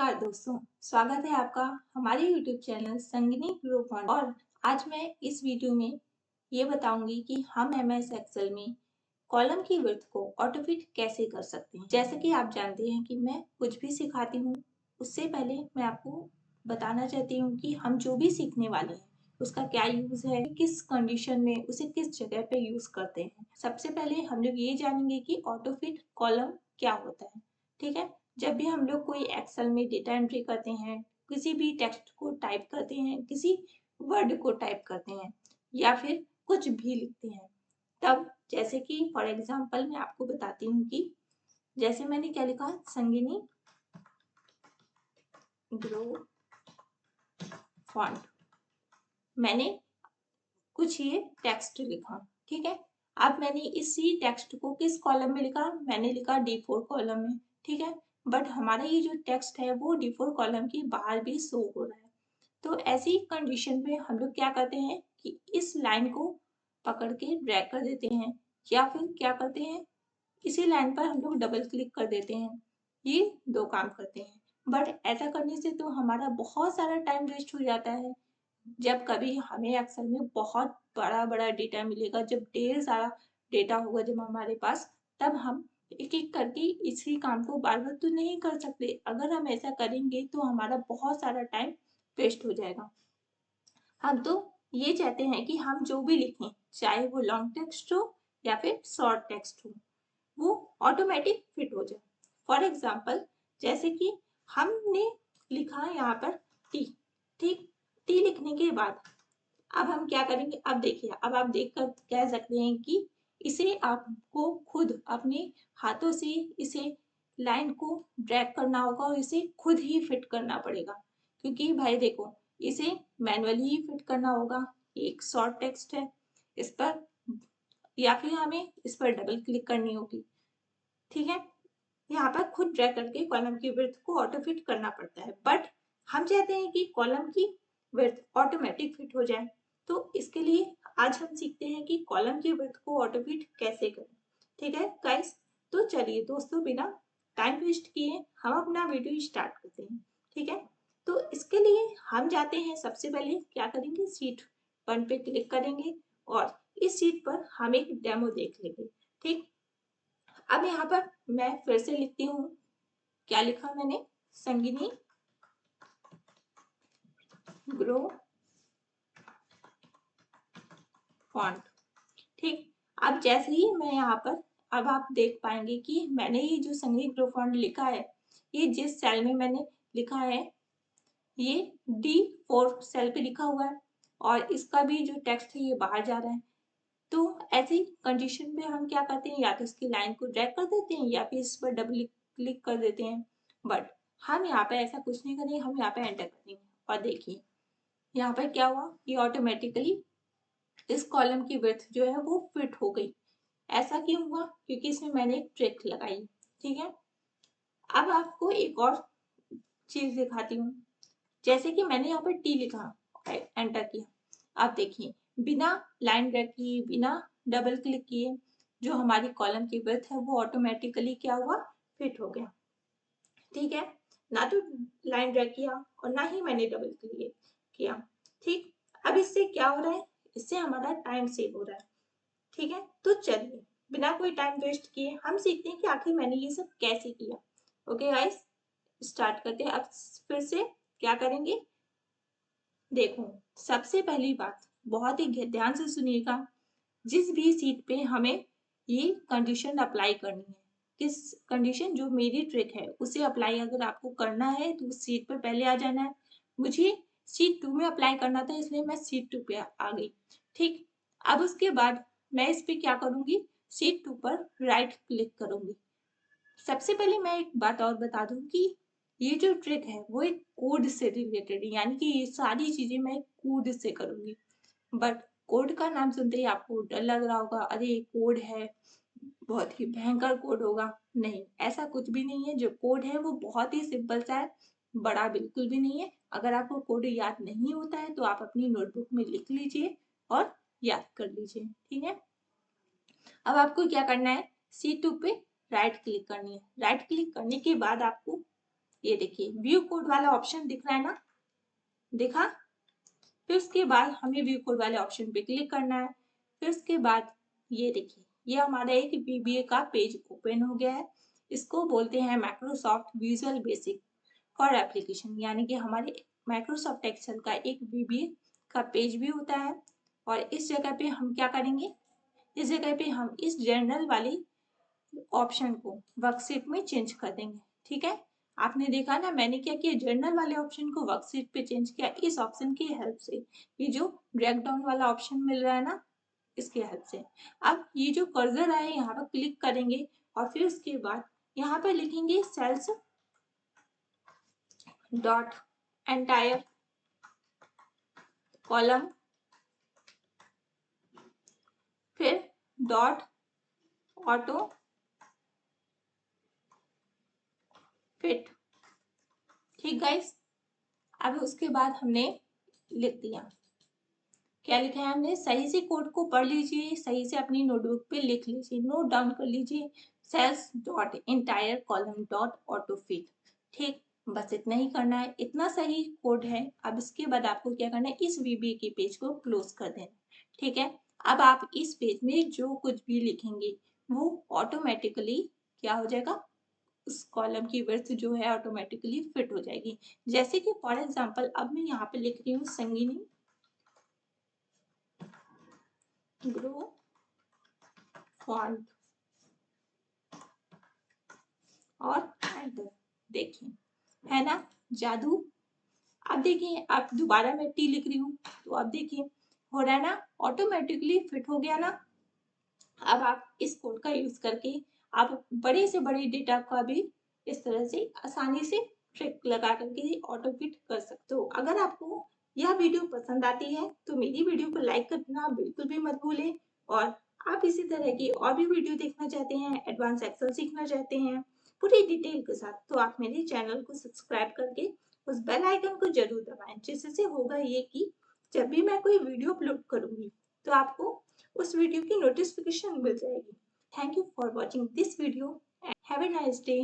नमस्कार दोस्तों, स्वागत है आपका हमारे YouTube चैनल संगिनी ग्रो फंड। और आज मैं इस वीडियो में ये बताऊंगी कि हम MS एक्सेल में कॉलम की विड्थ को ऑटोफिट कैसे कर सकते हैं। जैसे कि आप जानते हैं कि मैं कुछ भी सिखाती हूँ, उससे पहले मैं आपको बताना चाहती हूँ कि हम जो भी सीखने वाले हैं उसका क्या यूज है, किस कंडीशन में उसे किस जगह पे यूज करते हैं। सबसे पहले हम लोग ये जानेंगे कि ऑटोफिट कॉलम क्या होता है। ठीक है, जब भी हम लोग कोई एक्सेल में डेटा एंट्री करते हैं, किसी भी टेक्स्ट को टाइप करते हैं, किसी वर्ड को टाइप करते हैं या फिर कुछ भी लिखते हैं, तब जैसे कि फॉर एग्जांपल मैं आपको बताती हूँ कि जैसे मैंने क्या लिखा, संगिनी ग्रो फॉन्ट, मैंने कुछ ये टेक्स्ट लिखा। ठीक है, अब मैंने इसी टेक्स्ट को किस कॉलम में लिखा, मैंने लिखा D4 कॉलम में। ठीक है, बट हमारा ये जो टेक्स्ट है वो D4 कॉलम के बाहर भी शो हो रहा है। तो ऐसी कंडीशन में हम लोग क्या करते हैं कि इस लाइन को पकड़ के ड्रैग कर देते हैं, या फिर क्या करते हैं, इसी लाइन पर हम लोग डबल क्लिक कर देते हैं। ये दो काम करते हैं, बट ऐसा करने से तो हमारा बहुत सारा टाइम वेस्ट हो जाता है। जब कभी हमें एक्सेल में बहुत बड़ा बड़ा डेटा मिलेगा, जब ढेर सारा डेटा होगा जब हमारे पास, तब हम एक एक करके इसी काम को बार बार तो नहीं कर सकते। अगर हम ऐसा करेंगे तो हमारा बहुत सारा टाइम वेस्ट हो जाएगा। हम तो ये चाहते हैं कि हम जो भी लिखें, चाहे वो लॉन्ग टेक्स्ट हो या फिर शॉर्ट टेक्स्ट हो, वो ऑटोमेटिक फिट हो जाए। फॉर एग्जाम्पल, जैसे कि हमने लिखा यहाँ पर टी। ठीक, टी लिखने के बाद अब हम क्या करेंगे, अब देखिए, अब आप देख कर कह सकते हैं कि इसे आपको खुद अपने हाथों से इसे लाइन को ड्रैग करना होगा और इसे खुद ही फिट करना पड़ेगा, क्योंकि भाई देखो, इसे मैनुअली ही फिट करना होगा। एक शॉर्ट टेक्स्ट है, इस पर या फिर हमें इस पर डबल क्लिक करनी होगी। ठीक है, यहाँ पर खुद ड्रैग करके कॉलम की विड्थ को ऑटो फिट करना पड़ता है, बट हम चाहते हैं कि कॉलम की विड्थ ऑटोमेटिक फिट हो जाए। तो इसके लिए आज हम सीखते हैं कि कॉलम की विड्थ को ऑटो फिट कैसे करें। ठीक है गाइस, तो चलिए दोस्तों, बिना टाइम वेस्ट किए हम अपना वीडियो स्टार्ट करते हैं। ठीक है, तो इसके लिए हम जाते हैं, सबसे पहले क्या करेंगे, शीट 1 पे क्लिक करेंगे और इस शीट पर हम एक डेमो देख लेंगे। ठीक, अब यहाँ पर मैं फिर से लिखती हूँ, क्या लिखा मैंने, संगिनी ग्रो फॉन्ट। ठीक, अब जैसे ही मैं यहाँ पर, अब आप देख पाएंगे कि मैंने ये जो संगिनी ग्रो फॉन्ट लिखा है, ये जिस सेल में मैंने लिखा है ये D4 सेल पे लिखा हुआ है, और इसका भी जो टेक्स्ट है ये बाहर जा रहा है। तो ऐसी कंडीशन में हम क्या करते हैं, या तो इसकी लाइन को ड्रैग कर देते हैं या फिर इस पर डबल क्लिक कर देते हैं। बट हम यहाँ पे ऐसा कुछ नहीं करेंगे, हम यहाँ पे एंटर करेंगे और देखिए यहाँ पर क्या हुआ, ये ऑटोमेटिकली इस कॉलम की विड्थ जो है वो फिट हो गई। ऐसा क्यों हुआ, क्योंकि इसमें मैंने एक ट्रिक लगाई। ठीक है, अब आपको एक और चीज दिखाती हूँ। जैसे कि मैंने यहाँ पर टी लिखा, एंटर किया, अब देखिए बिना लाइन ड्रैग किए, बिना डबल क्लिक किए, जो हमारी कॉलम की विड्थ है वो ऑटोमेटिकली क्या हुआ, फिट हो गया। ठीक है, ना तो लाइन ड्रैग किया और ना ही मैंने डबल क्लिक किया। ठीक, अब इससे क्या हो रहा है, इससे हमारा टाइम सेव हो रहा है। ठीक है, तो चलिए बिना कोई टाइम वेस्ट किए हम सीखते हैं कि आखिर मैंने ये सब कैसे किया। ओके गाइस, स्टार्ट करते हैं। अब फिर से क्या करेंगे, देखो, सबसे पहली बात बहुत ही ध्यान से सुनिएगा, जिस भी सीट पे हमें ये कंडीशन अप्लाई करनी है, किस कंडीशन, जो मेरी ट्रिक है उसे अप्लाई अगर आपको करना है तो उस सीट पर पहले आ जाना है। मुझे सीट 2 में अप्लाई करना था, इसलिए मैं सीट 2 पे आ गई। ठीक, अब उसके बाद मैं इस पे क्या करूंगी, सीट 2 पर राइट क्लिक करूंगी। सबसे पहले मैं एक बात और बता दूं कि ये जो ट्रिक है वो एक कोड से रिलेटेड है, यानी कि ये सारी चीजें मैं कोड से करूंगी। बट कोड का नाम सुनते ही आपको डर लग रहा होगा, अरे ये कोड है, बहुत ही भयंकर कोड होगा। नहीं, ऐसा कुछ भी नहीं है। जो कोड है वो बहुत ही सिंपल सा है, बड़ा बिल्कुल भी नहीं है। अगर आपको कोड याद नहीं होता है तो आप अपनी नोटबुक में लिख लीजिए और याद कर लीजिए। ठीक है, अब आपको क्या करना है, C2 पे राइट क्लिक करनी है। राइट क्लिक करने के बाद आपको ये देखिए व्यू कोड वाला ऑप्शन दिख रहा है ना, देखा। फिर उसके बाद हमें व्यू कोड वाले ऑप्शन पे क्लिक करना है। फिर उसके बाद ये देखिए ये हमारा एक VBA का पेज ओपन हो गया है। इसको बोलते हैं Microsoft visual basic for application, यानी कि हमारे माइक्रोसॉफ्ट एक्सेल का एक VBA का पेज भी होता है। और इस जगह पे हम क्या करेंगे, इस जगह पे हम इस जर्नल वाली ऑप्शन को वर्कशीट में चेंज कर देंगे। ठीक है, आपने देखा ना मैंने क्या किया, जर्नल वाले ऑप्शन को वर्कशीट पे चेंज किया इस ऑप्शन की हेल्प से। ये जो ड्रैग डाउन वाला ऑप्शन मिल रहा है ना, इसकी हेल्प से। अब ये जो कर्सर है यहाँ पर क्लिक करेंगे और फिर उसके बाद यहाँ पर लिखेंगे सेल्स डॉट एंटायर कॉलम, फिर डॉट ऑटो फिट। ठीक गाइस, अब उसके बाद हमने लिख दिया, क्या लिखा है हमने, सही से कोड को पढ़ लीजिए, सही से अपनी नोटबुक पे लिख लीजिए, नोट डाउन कर लीजिए, cells dot entire column dot auto fit. ठीक, बस इतना ही करना है, इतना सही कोड है। अब इसके बाद आपको क्या करना है, इस VBA के पेज को क्लोज कर देना। ठीक है, अब आप इस पेज में जो कुछ भी लिखेंगे वो ऑटोमेटिकली क्या हो जाएगा, उस कॉलम की वर्थ जो है ऑटोमेटिकली फिट हो जाएगी। जैसे कि फॉर एग्जाम्पल अब मैं यहाँ पे लिख रही हूँ संगिनी ग्रो फॉन्ट और एंटर, देखिए है ना जादू। अब देखिए अब दोबारा मैं टी लिख रही हूँ तो अब देखिए हो रहा है ना, ऑटोमेटिकली फिट हो गया ना। अब आप इस कोड का यूज करके आप बड़े से बड़े डेटा का भी इस तरह से आसानी से ट्रिक लगा करके ऑटो फिट कर सकते हो। अगर आपको यह वीडियो पसंद आती है तो मेरी वीडियो को लाइक करना बिल्कुल भी मत भूलें। और आप इसी तरह की और भी वीडियो देखना चाहते हैं, एडवांस एक्सेल सीखना चाहते हैं पूरी डिटेल के साथ, तो आप मेरे चैनल को सब्सक्राइब करके उस बेल आइकन को जरूर दबाएं, जिससे होगा ये कि जब भी मैं कोई वीडियो अपलोड करूंगी तो आपको उस वीडियो की नोटिफिकेशन मिल जाएगी। Thank you for watching this video and have a nice day.